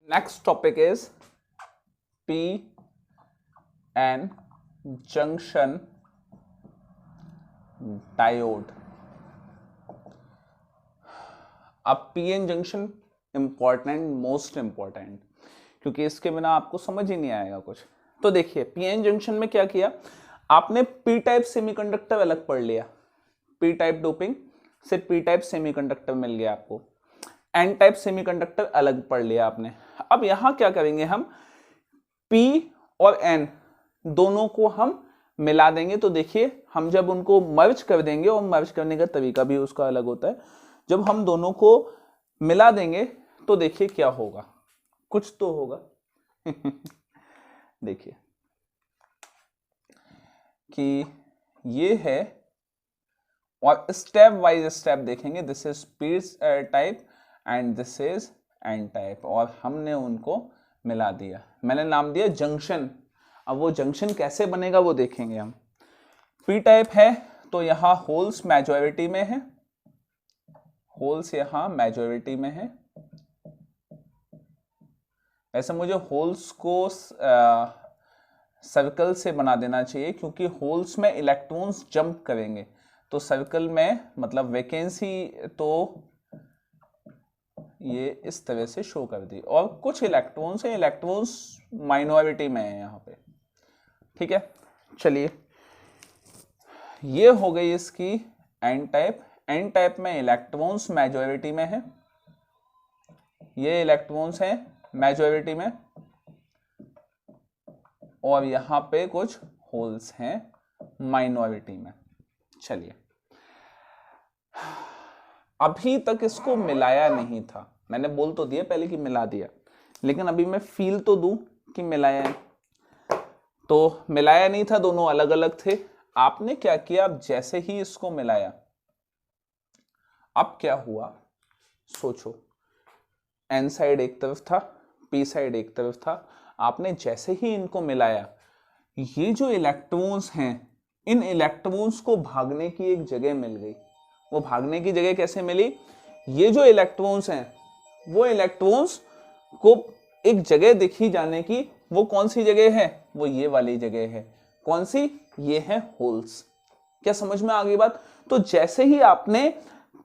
Next topic is p-n junction diode. अब pn junction important, most important, क्योंकि इसके बिना आपको समझ ही नहीं आएगा कुछ। तो देखिए पीएन जंक्शन में क्या किया आपने, पी टाइप सेमीकंडक्टर अलग पढ़ लिया, पी टाइप डोपिंग से पी टाइप सेमीकंडक्टर मिल गया आपको, एन टाइप सेमीकंडक्टर अलग पढ़ लिया आपने। अब यहां क्या करेंगे हम, पी और एन दोनों को हम मिला देंगे। तो देखिए हम जब उनको मर्ज कर देंगे, और मर्ज करने का तरीका भी उसका अलग होता है, जब हम दोनों को मिला देंगे तो देखिए क्या होगा, कुछ तो होगा। देखिए कि ये है, और स्टेप वाइज स्टेप देखेंगे, this is P type and this is an type, और हमने उनको मिला दिया, मैंने नाम दिया जंक्शन। अब वो जंक्शन कैसे बनेगा वो देखेंगे हम। पी टाइप है तो यहां होल्स मेजॉरिटी में है, होल्स यहां मेजॉरिटी में है। ऐसे मुझे होल्स को सर्कल से बना देना चाहिए, क्योंकि होल्स में इलेक्ट्रॉन्स जंप करेंगे, तो सर्कल में मतलब वैकेंसी तो ये इस तरह से शो कर दी, और कुछ इलेक्ट्रॉन्स है, इलेक्ट्रॉन्स माइनॉरिटी में है यहाँ पे, ठीक है। चलिए ये हो गई इसकी एन टाइप। एन टाइप में इलेक्ट्रॉन्स मेजॉरिटी में है, ये इलेक्ट्रॉन्स हैं मेजॉरिटी में, और यहां पे कुछ होल्स हैं माइनॉरिटी में। चलिए अभी तक इसको मिलाया नहीं था, मैंने बोल तो दिया पहले कि मिला दिया, लेकिन अभी मैं फील तो दूं कि मिलाया है। तो मिलाया नहीं था, दोनों अलग अलग थे। आपने क्या किया, अब जैसे ही इसको मिलाया, अब क्या हुआ सोचो, एन साइड एक तरफ था, पी साइड एक तरफ था, आपने जैसे ही इनको मिलाया, ये जो इलेक्ट्रॉन्स हैं, इन इलेक्ट्रॉन्स को भागने की एक जगह मिल गई। वो भागने की जगह कैसे मिली, ये जो इलेक्ट्रॉन्स हैं वो इलेक्ट्रॉन्स को एक जगह दिखी जाने की, वो कौन सी जगह है, वो ये वाली जगह है। कौन सी, ये है होल्स। क्या समझ में आ गई बात। तो जैसे ही आपने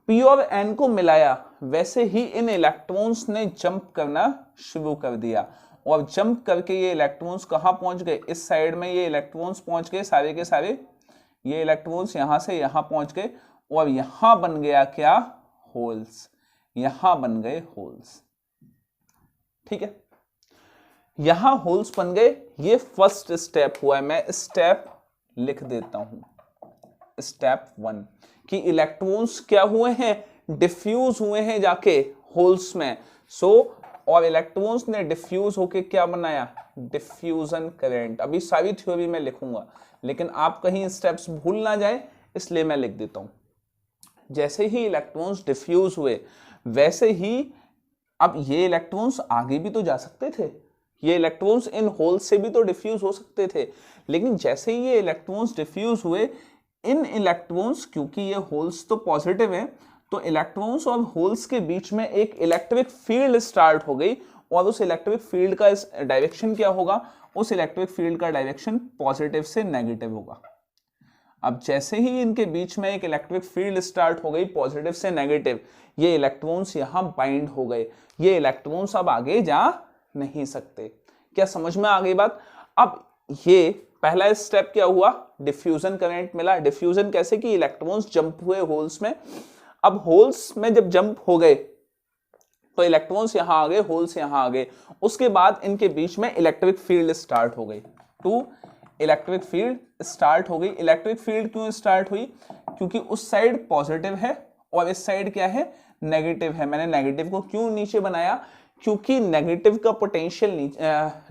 पी और एन को मिलाया, वैसे ही इन इलेक्ट्रॉन्स ने जंप करना शुरू कर दिया, और जंप करके ये इलेक्ट्रॉन्स कहां पहुंच गए, इस साइड में ये इलेक्ट्रॉन्स पहुंच गए सारे के सारे, ये इलेक्ट्रॉन्स यहां से यहां पहुंच गए, और यहां बन गया क्या, होल्स, यहां बन गए होल्स, ठीक है। यहां होल्स बन गए, ये फर्स्ट स्टेप हुआ है, मैं स्टेप लिख देता हूं, स्टेप 1, कि इलेक्ट्रॉन्स क्या हुए हैं, डिफ्यूज हुए हैं जाके होल्स में। और इलेक्ट्रॉन्स ने डिफ्यूज होके क्या बनाया, डिफ्यूजन करंट। अभी सारी थ्योरी में लिखूंगा, लेकिन आप कहीं स्टेप्स भूल ना जाए, इसलिए मैं लिख देता हूं। जैसे ही इलेक्ट्रॉन्स डिफ्यूज हुए, वैसे ही अब ये इलेक्ट्रॉन्स आगे भी तो जा सकते थे, ये इलेक्ट्रॉन्स इन होल्स से भी तो डिफ्यूज हो सकते थे, लेकिन जैसे ही ये इलेक्ट्रॉन्स डिफ्यूज हुए, इन इलेक्ट्रॉन्स, क्योंकि ये होल्स तो पॉजिटिव है, तो इलेक्ट्रॉन्स और होल्स के बीच में एक इलेक्ट्रिक फील्ड स्टार्ट हो गई, और उस इलेक्ट्रिक फील्ड का डायरेक्शन क्या होगा, उस इलेक्ट्रिक फील्ड का डायरेक्शन पॉजिटिव से नेगेटिव होगा। अब जैसे ही इनके बीच में एक इलेक्ट्रिक फील्ड स्टार्ट हो गई पॉजिटिव से नेगेटिव, ये इलेक्ट्रॉन्स यहां बाइंड हो गए, ये इलेक्ट्रॉन्स अब आगे जा नहीं सकते। क्या समझ में आ गई बात। अब ये पहला स्टेप क्या हुआ, डिफ्यूजन करंट मिला। डिफ्यूजन कैसे, कि इलेक्ट्रॉन्स जंप हुए होल्स में। अब होल्स में जब जंप हो गए तो इलेक्ट्रॉन्स यहां आ गए, होल्स यहां आ गए, उसके बाद इनके बीच में इलेक्ट्रिक फील्ड स्टार्ट हो गई। इलेक्ट्रिक फील्ड स्टार्ट हो गई। इलेक्ट्रिक फील्ड क्यों स्टार्ट हुई, क्योंकि उस साइड पॉजिटिव है और इस साइड क्या है, नेगेटिव है। मैंने नेगेटिव को क्यों नीचे बनाया, क्योंकि नेगेटिव का पोटेंशियल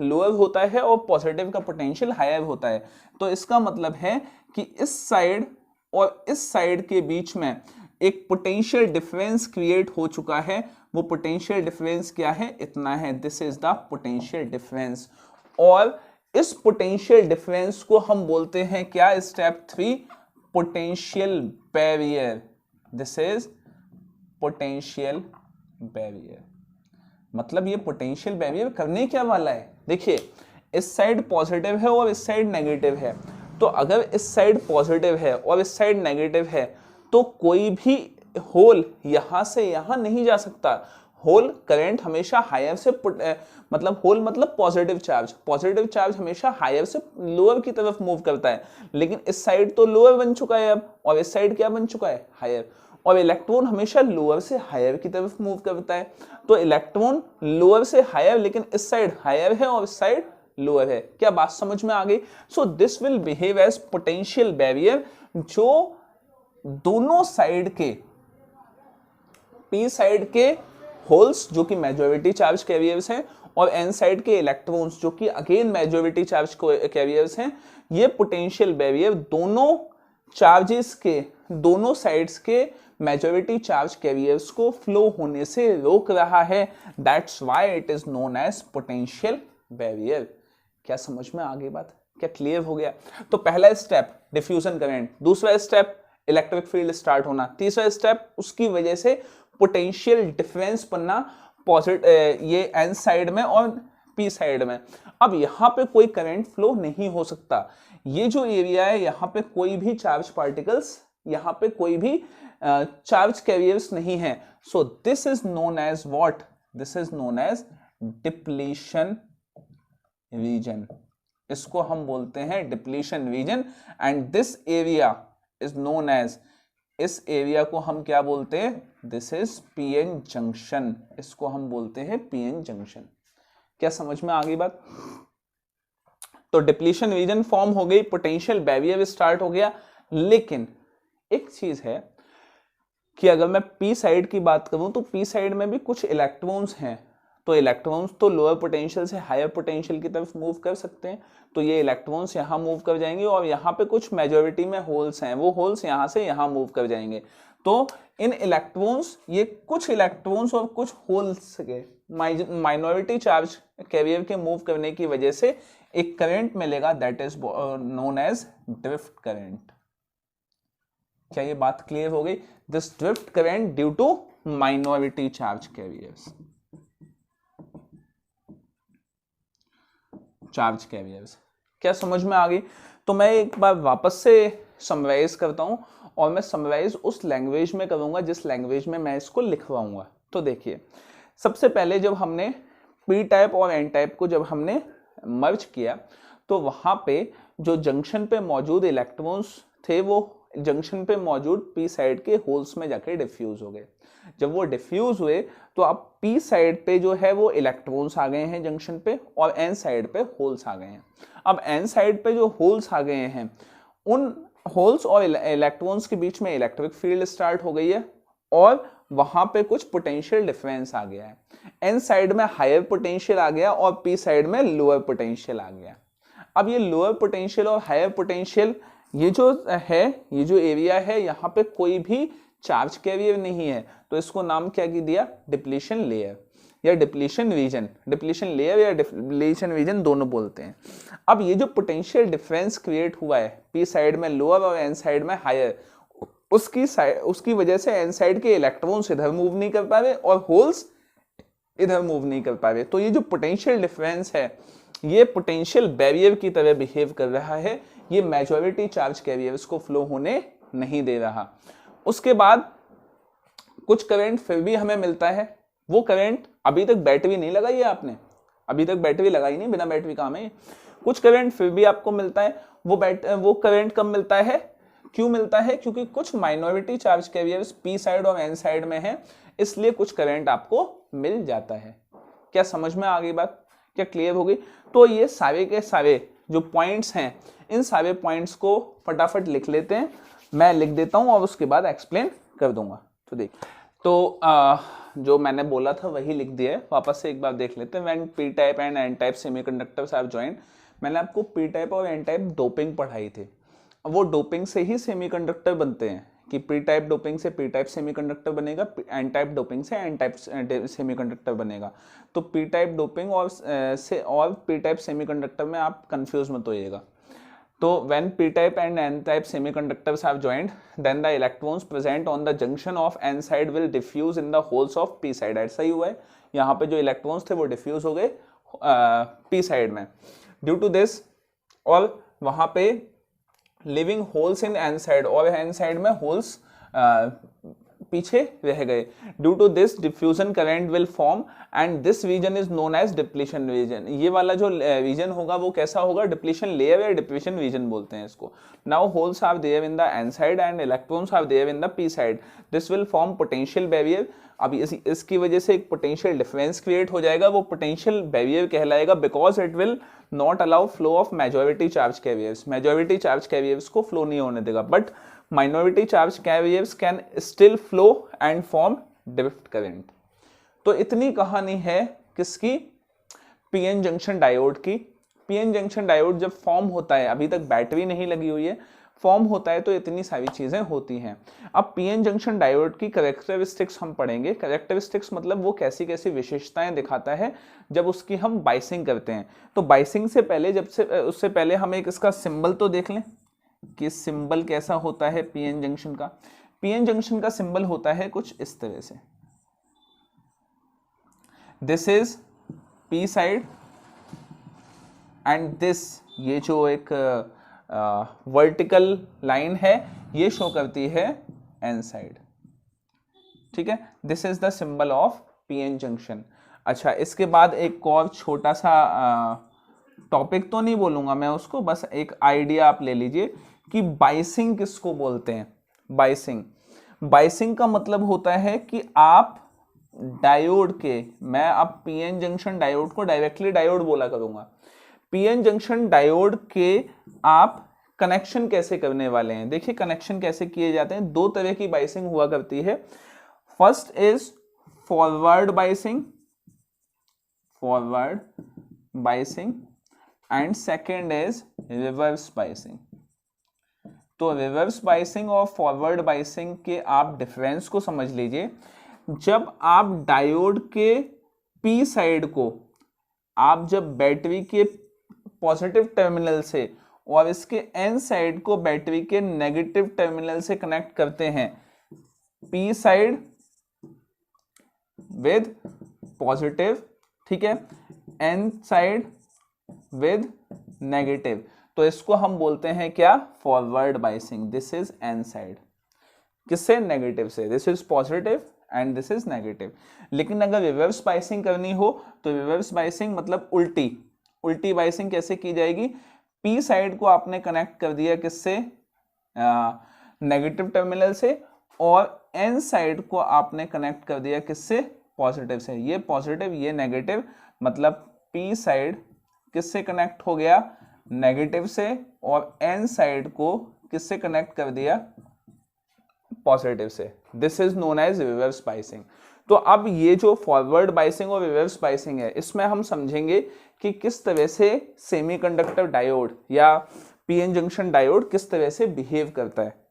लोअर होता है और पॉजिटिव का पोटेंशियल हायर होता है। तो इसका मतलब है कि इस साइड और इस साइड के बीच में एक पोटेंशियल डिफरेंस क्रिएट हो चुका है। वो पोटेंशियल डिफरेंस क्या है, इतना है, this is the potential difference. और इस पोटेंशियल डिफरेंस को हम बोलते हैं क्या, step 3, potential barrier. This is potential barrier. मतलब ये पोटेंशियल बैरियर करने क्या वाला है, देखिए इस साइड पॉजिटिव है और इस साइड नेगेटिव है, तो अगर इस साइड पॉजिटिव है और इस साइड नेगेटिव है तो कोई भी होल यहां से यहां नहीं जा सकता। होल करंट हमेशा हायर से मतलब होल मतलब पॉजिटिव चार्ज हमेशा हायर से लोअर की तरफ मूव करता है, लेकिन इस साइड तो लोअर बन चुका है अब, और इस साइड क्या बन चुका है, हायर, और इलेक्ट्रॉन हमेशा लोअर से हायर की तरफ मूव करता है, तो इलेक्ट्रॉन लोअर से हायर, लेकिन इस साइड हायर है और इस साइड लोअर है। क्या बात समझ में आ गई? So this will behave as potential barrier, जो दोनों साइड के पी साइड के होल्स जो कि मेजॉरिटी चार्ज कैरियर्स हैं और एन साइड के इलेक्ट्रॉन्स जो कि अगेन मेजॉरिटी चार्ज कैरियर्स हैं, ये पोटेंशियल बैरियर दोनों चार्जेस के दोनों साइड्स के मेजॉरिटी चार्ज कैरियर्स को फ्लो होने से रोक रहा है। That's why it is known as potential barrier. क्या समझ में आ गई बात? क्या क्लियर हो गया? तो पहला स्टेप डिफ्यूजन करंट, दूसरा स्टेप इलेक्ट्रिक फील्ड स्टार्ट होना, तीसरा स्टेप उसकी वजह से पोटेंशियल डिफरेंस बनना पॉजिटिव ये एन साइड में और पी साइड में। अब यहां पे कोई करंट फ्लो नहीं हो सकता, ये जो एरिया है यहां पे कोई भी चार्ज पार्टिकल्स, यहां पे कोई भी चार्ज कैरियर्स नहीं है। So this is known as what? This is known as depletion region, इसको हम बोलते हैं depletion region, and this area is known as, इस एरिया को हम क्या बोलते हैं? दिस इज पीएन जंक्शन, इसको हम बोलते हैं पीएन जंक्शन। क्या समझ में आ गई बात? तो डिप्लीशन रीजन फॉर्म हो गई, पोटेंशियल बैरियर स्टार्ट हो गया, लेकिन एक चीज है कि अगर मैं पी साइड की बात करूं तो पी साइड में भी कुछ इलेक्ट्रॉन्स हैं, तो इलेक्ट्रॉन्स तो लोअर पोटेंशियल से हायर पोटेंशियल की तरफ मूव कर सकते हैं, तो ये इलेक्ट्रॉन्स यहाँ मूव कर जाएंगे, और यहाँ पे कुछ मेजॉरिटी में होल्स हैं, वो होल्स यहाँ से यहाँ मूव कर जाएंगे। तो इन इलेक्ट्रॉन्स, ये कुछ इलेक्ट्रॉन्स और कुछ होल्स के माइनॉरिटी चार्ज कैरियर के मूव करने की वजह से एक करंट मिलेगा, that is known as drift current. क्या ये बात क्लियर हो गई? This drift current due to minority charge carriers, charge carriers. क्या समझ में आ गई? तो मैं एक बार वापस से समराइज करता हूं, और मैं समराइज उस लैंग्वेज में करूंगा जिस लैंग्वेज में मैं इसको लिखवाऊंगा। तो देखिए, सबसे पहले जब हमने पी टाइप और एन टाइप को जब हमने मर्ज किया, तो वहां पे जो जंक्शन पे मौजूद इलेक्ट्रॉन्स थे वो जंक्शन पे मौजूद पी साइड के होल्स में जाके डिफ्यूज हो गए। जब वो डिफ्यूज हुए तो अब पी साइड पे जो है वो इलेक्ट्रॉन्स आ गए हैं जंक्शन पे, और एन साइड पे होल्स आ गए हैं। अब एन साइड पे जो होल्स आ गए हैं, उन होल्स और इलेक्ट्रॉन्स के बीच में इलेक्ट्रिक फील्ड स्टार्ट हो गई है, और वहां पे कुछ पोटेंशियल डिफरेंस आ गया है। एन साइड में हायर पोटेंशियल आ गया और पी साइड में लोअर पोटेंशियल आ गया। अब ये लोअर पोटेंशियल और हायर पोटेंशियल, ये जो है, ये जो एरिया है, यहाँ पे कोई भी चार्ज कैरियर नहीं है, तो इसको नाम क्या दिया? डिप्लीशन लेयर या डिप्लीशन रीजन। डिप्लीशन लेयर या डिप्लीशन रीजन दोनों बोलते हैं। अब ये जो पोटेंशियल डिफरेंस क्रिएट हुआ है पी साइड में लोअर और एन साइड में हायर, उसकी वजह से एन साइड के इलेक्ट्रॉन्स इधर मूव नहीं कर पा रहे और होल्स इधर मूव नहीं कर पा रहे। तो ये जो पोटेंशियल डिफरेंस है, ये पोटेंशियल बैरियर की तरह बिहेव कर रहा है, ये मेजॉरिटी चार्ज कैरियर्स को फ्लो होने नहीं दे रहा। उसके बाद कुछ करंट फिर भी हमें मिलता है, वो करंट, अभी तक बैटरी नहीं लगाई है आपने, अभी तक बैटरी लगाई नहीं, बिना बैटरी काम है। कुछ करंट फिर भी आपको मिलता है, वो करंट कब मिलता है, क्यों मिलता है? क्योंकि कुछ minority charge carriers P side और एन साइड में है, इसलिए कुछ करंट आपको मिल जाता है। क्या समझ में आ गई बात? क्या क्लियर हो गई? तो ये सारे के सारे जो पॉइंट्स हैं, इन सारे पॉइंट्स को फटाफट लिख लेते हैं, मैं लिख देता हूं और उसके बाद एक्सप्लेन कर दूंगा। तो देख, तो जो मैंने बोला था वही लिख दिया है, वापस से एक बार देख लेते हैं। When P type and N type semiconductors are joined, मैंने आपको पी टाइप और एन टाइप डोपिंग पढ़ाई थी। वो डोपिंग से ही सेमीकंडक्टर बनते हैं, कि पी टाइप डोपिंग से पी टाइप सेमीकंडक्टर बनेगा, एन टाइप डोपिंग से एन टाइप सेमीकंडक्टर बनेगा। तो पी टाइप डोपिंग और पी टाइप सेमीकंडक्टर में आप कंफ्यूज मत होइएगा। तो when p-type and n-type semiconductors have joined, then the electrons present on the junction of n side will diffuse in the holes of p side। ऐसा ही हुआ है, यहाँ पे जो इलेक्ट्रॉन्स थे वो डिफ्यूज हो गए पी साइड में। ड्यू टू दिस, और वहाँ पे living holes in N side, और एन साइड में होल्स पीछे रह गए। Due to this diffusion current will form and this region is known as depletion region. ये वाला जो रीजन होगा वो कैसा होगा, डिप्लीशन लेयर या डिप्लीशन रीजन बोलते हैं इसको। Now holes are there in the N side and electrons are there in the P side, this will form potential barrier. अब इसकी वजह से एक पोटेंशियल डिफरेंस क्रिएट हो जाएगा, वो पोटेंशियल बैरियर कहलाएगा, because it will not allow flow of majority charge carriers. Majority charge carriers को फ्लो नहीं होने देगा, but minority charge carriers can still flow and form drift current। तो इतनी कहानी है किसकी, पीएन जंक्शन डायोड की। पीएन जंक्शन डायोड जब फॉर्म होता है, अभी तक बैटरी नहीं लगी हुई है, फॉर्म होता है तो इतनी सारी चीजें होती हैं। अब पीएन जंक्शन डायोड की कैरेक्टरिस्टिक्स हम पढ़ेंगे। कैरेक्टरिस्टिक्स मतलब वो कैसी कैसी विशेषताएं दिखाता है जब उसकी हम बाइसिंग करते हैं। तो बाइसिंग से पहले उससे पहले हम एक इसका सिंबल तो देख लें कि सिंबल कैसा होता है पीएन जंक्शन का। पीएन जंक्शन का सिंबल होता है कुछ इस तरह से, this is P side and this, ये जो एक वर्टिकल लाइन है ये शो करती है एन साइड, ठीक है। This is the symbol of PN junction. अच्छा, इसके बाद एक और छोटा सा टॉपिक तो नहीं बोलूंगा मैं उसको, बस एक आइडिया आप ले लीजिए कि बाइसिंग किसको बोलते हैं। बाइसिंग का मतलब होता है कि आप डायोड के, मैं अब पीएन जंक्शन डायोड को डायरेक्टली डायोड बोला करूंगा, पीएन जंक्शन डायोड के आप कनेक्शन कैसे करने वाले हैं। देखिए कनेक्शन कैसे किए जाते हैं, दो तरह की बाइसिंग हुआ करती है। First is forward biasing and second is reverse biasing. तो रिवर्स बाइसिंग और फॉरवर्ड बाइसिंग के आप डिफरेंस को समझ लीजिए। जब आप डायोड के पी साइड को आप जब बैटरी के पॉजिटिव टर्मिनल से और इसके एन साइड को बैटरी के नेगेटिव टर्मिनल से कनेक्ट करते हैं, पी साइड विद पॉजिटिव, ठीक है, एन साइड विद नेगेटिव, तो इसको हम बोलते हैं क्या, forward biasing. This is an side, किससे, नेगेटिव से, this is positive and this is negative. लेकिन अगर रिवर्स बाइसिंग करनी हो तो रिवर्स बाइसिंग मतलब उल्टी बाइसिंग कैसे की जाएगी, पी साइड को आपने कनेक्ट कर दिया किससे, नेगेटिव टर्मिनल से, और एन साइड को आपने कनेक्ट कर दिया किससे, पॉजिटिव से। ये पॉजिटिव ये नेगेटिव, मतलब पी साइड किससे कनेक्ट हो गया, नेगेटिव से, और एन साइड को किससे कनेक्ट कर दिया, पॉजिटिव से। This is known as reverse biasing. तो अब ये जो फॉरवर्ड बाइसिंग और रिवर्स बाइसिंग है, इसमें हम समझेंगे कि किस तरह से सेमीकंडक्टर डायोड या पीएन जंक्शन डायोड किस तरह से बिहेव करता है।